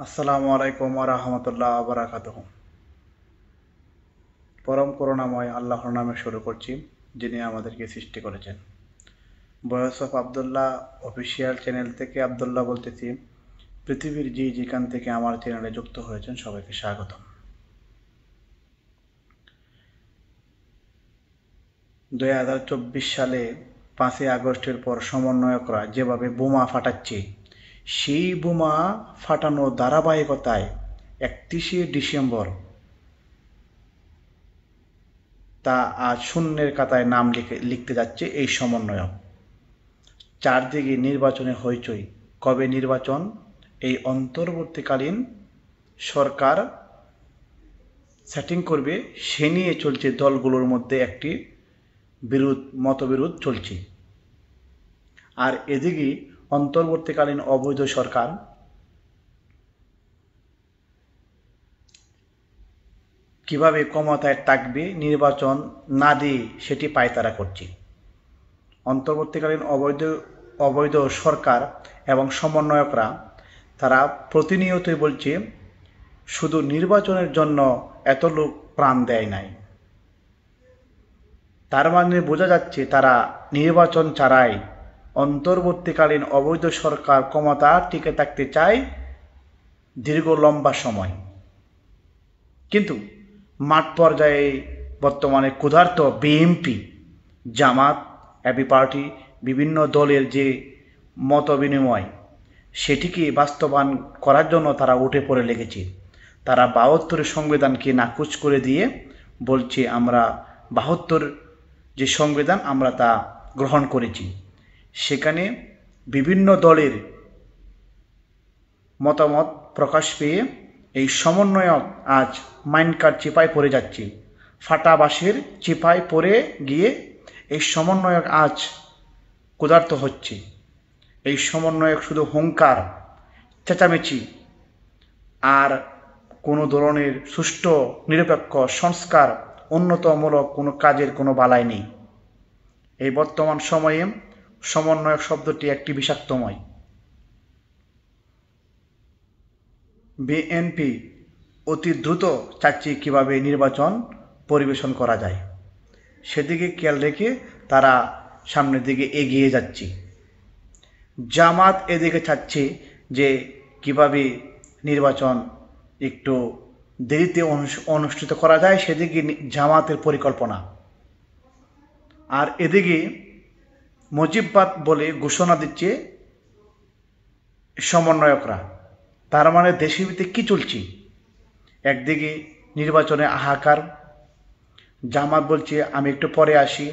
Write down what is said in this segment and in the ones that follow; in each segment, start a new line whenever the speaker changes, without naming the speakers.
আসসালামু আলাইকুম ওয়া রাহমাতুল্লাহি ওয়া বারাকাতুহু। পরম করুণাময় আল্লাহর নামে শুরু করছি, যিনি আমাদেরকে সৃষ্টি করেছেন। Voice of Abdullah official channel থেকে আব্দুল্লাহ বলতেছি। পৃথিবীর যেখান থেকে আমার চ্যানেলে যুক্ত হয়েছেন সবাইকে স্বাগতম। 2024 সালে 5ই আগস্টের পর সমন্বয়করা যেভাবে বোমা ফাটাচ্ছে, সেই বোমা ফাটানো ধারাবাহিকতায় 31শে ডিসেম্বর তা আজ শূন্যের খাতায় নাম লিখতে যাচ্ছে এই সমন্বয়ক। চারদিকে নির্বাচনে হইচই। কবে নির্বাচন? এই অন্তর্বর্তীকালীন সরকার সেটিং করবে, সে নিয়ে চলছে দলগুলোর মধ্যে একটি মতবিরোধ চলছে। আর এদিকে অন্তর্বর্তীকালীন অবৈধ সরকার কিভাবে ক্ষমতায় থাকবে নির্বাচন না দিয়ে সেটি পায়তারা করছে। অন্তর্বর্তীকালীন অবৈধ সরকার এবং সমন্বয়করা তারা প্রতিনিয়তই বলছে শুধু নির্বাচনের জন্য এত লোক প্রাণ দেয় নাই। তার মানে বোঝা যাচ্ছে তারা নির্বাচন ছাড়াই অন্তর্বর্তীকালীন অবৈধ সরকার ক্ষমতা টিকে থাকতে চায় দীর্ঘ লম্বা সময়। কিন্তু মাঠ পর্যায়ে বর্তমানে ক্ষুধার্ত বিএনপি, জামাত, এবি পার্টি, বিভিন্ন দলের যে মত বিনিময়, সেটিকে বাস্তবায়ন করার জন্য তারা উঠে পড়ে লেগেছে। তারা 72 সংবিধানকে নাকচ করে দিয়ে বলছে আমরা 72 যে সংবিধান আমরা তা গ্রহণ করেছি। সেখানে বিভিন্ন দলের মতামত প্রকাশ পেয়ে এই সমন্বয়ক আজ মাইনকার চিপায় পড়ে যাচ্ছে। ফাটা বাঁশের চিপায় পড়ে গিয়ে এই সমন্বয়ক আজ ক্ষুধার্ত হচ্ছে। এই সমন্বয়ক শুধু হুঙ্কার, চেঁচামেচি আর কোনো ধরনের সুষ্ঠু নিরপেক্ষ সংস্কার উন্নতমূলক কোনো কাজের কোনো বালাই নেই। এই বর্তমান সময়ে সমন্বয়ক শব্দটি একটি বিষাক্তময়। বিএনপি অতি দ্রুত চাচ্ছে কীভাবে নির্বাচন পরিবেশন করা যায়, সেদিকে খেয়াল রেখে তারা সামনের দিকে এগিয়ে যাচ্ছে। জামাত এদিকে চাচ্ছে যে কিভাবে নির্বাচন একটু দেরিতে অনুষ্ঠিত করা যায়, সেদিকে জামাতের পরিকল্পনা। আর এদিকে মুজিববাদ বলে ঘোষণা দিচ্ছে সমন্বয়করা। তার মানে দেশের ভিতরে কী চলছে? একদিকে নির্বাচনে হাহাকার, জামাত বলছে আমি একটু পরে আসি,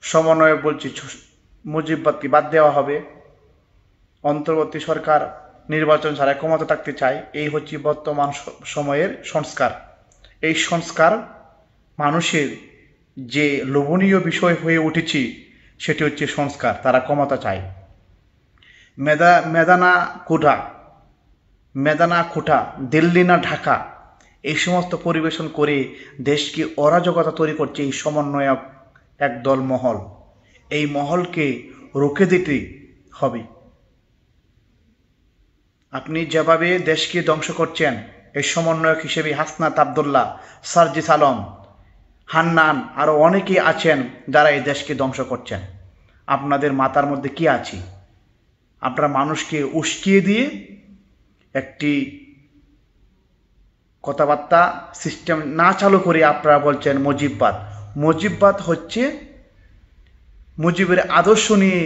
সমন্বয়ক বলছে মুজিববাদকে বাদ দেওয়া হবে, অন্তর্বর্তী সরকার নির্বাচন ছাড়া ক্ষমতা থাকতে চায়। এই হচ্ছে বর্তমান সময়ের সংস্কার। এই সংস্কার মানুষের যে লোভনীয় বিষয় হয়ে উঠেছে সেটি হচ্ছে সংস্কার। তারা ক্ষমতা চায়। মেদানা কোঠা, দিল্লি না ঢাকা, এই সমস্ত পরিবেশন করে দেশকে অরাজকতা তৈরি করছে এই সমন্বয়ক একদল মহল। এই মহলকে রুখে দিতে হবে। আপনি যেভাবে দেশকে ধ্বংস করছেন, এই সমন্বয়ক হিসেবে হাসনাত আবদুল্লাহ, সার্জিস আলম, হান্নান আরও অনেকেই আছেন যারা এই দেশকে ধ্বংস করছেন। আপনাদের মাথার মধ্যে কি আছে? আপনারা মানুষকে উস্কিয়ে দিয়ে একটি কথাবার্তা সিস্টেম না চালু করে আপনারা বলছেন মুজিববাদ। মুজিববাদ হচ্ছে মুজিবের আদর্শ নিয়ে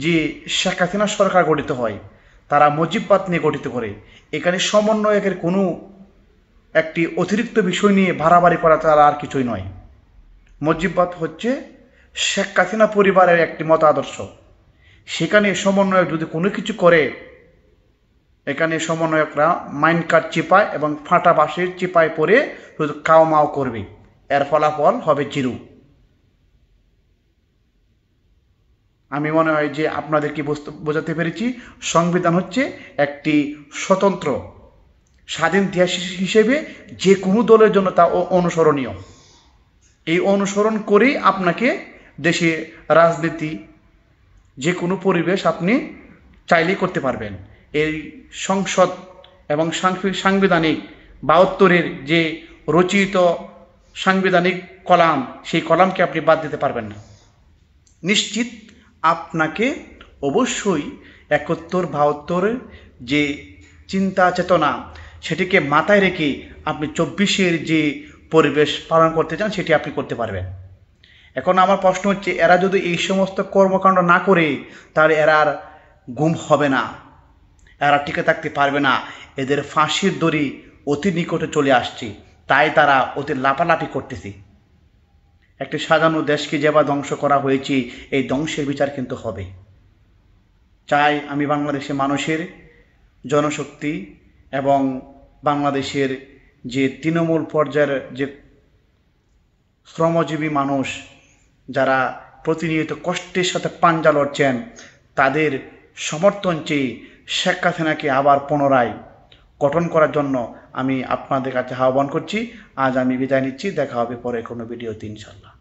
যে শেখ হাসিনা সরকার গঠিত হয়, তারা মুজিববাদ নিয়ে গঠিত করে। এখানে সমন্বয়কের কোনো একটি অতিরিক্ত বিষয় নিয়ে বাড়াবাড়ি করা তারা আর কিছুই নয়। মুজিববাদ হচ্ছে শেখ হাসিনা পরিবারের একটি মত আদর্শ। সেখানে সমন্বয়ক যদি কোনো কিছু করে, এখানে সমন্বয়করা মাইনকার চিপায় এবং ফাটা বাঁশের চিপায় পড়ে শুধু কাও মাও করবে। এর ফলাফল হবে জিরো। আমি মনে হয় যে আপনাদেরকে বোঝাতে পেরেছি। সংবিধান হচ্ছে একটি স্বতন্ত্র স্বাধীন দেশ হিসেবে যে কোনো দলের জন্য তা অনুসরণীয়। এই অনুসরণ করেই আপনাকে দেশে রাজনীতি যে কোনো পরিবেশ আপনি চাইলেই করতে পারবেন। এই সংসদ এবং সাংবিধানিক ৭২-এর যে রচিত সাংবিধানিক কলাম, সেই কলামকে আপনি বাদ দিতে পারবেন না। নিশ্চিত আপনাকে অবশ্যই ৭১-৭২-এর যে চিন্তা চেতনা, সেটিকে মাথায় রেখে আপনি ২৪-এর যে পরিবেশ পালন করতে চান সেটি আপনি করতে পারবেন। এখন আমার প্রশ্ন হচ্ছে, এরা যদি এই সমস্ত কর্মকাণ্ড না করে তাহলে এরার ঘুম হবে না, এরা টিকে থাকতে পারবে না। এদের ফাঁসির দড়ি অতি নিকটে চলে আসছে, তাই তারা অতি লাফালাফি করতেছে। একটি সাজানো দেশকে যেভাবে ধ্বংস করা হয়েছে, এই ধ্বংসের বিচার কিন্তু হবে। চাই আমি বাংলাদেশের মানুষের জনশক্তি এবং বাংলাদেশের যে তৃণমূল পর্যায়ের যে শ্রমজীবী মানুষ, যারা প্রতিনিয়ত কষ্টের সাথে পাঞ্জা লড়ছেন, তাদের সমর্থন চেয়ে শেখ হাসিনাকে আবার পুনরায় গঠন করার জন্য আমি আপনাদের কাছে আহ্বান করছি। আজ আমি বিদায় নিচ্ছি, দেখা হবে পরে কোনো ভিডিওতে ইনশাল্লাহ।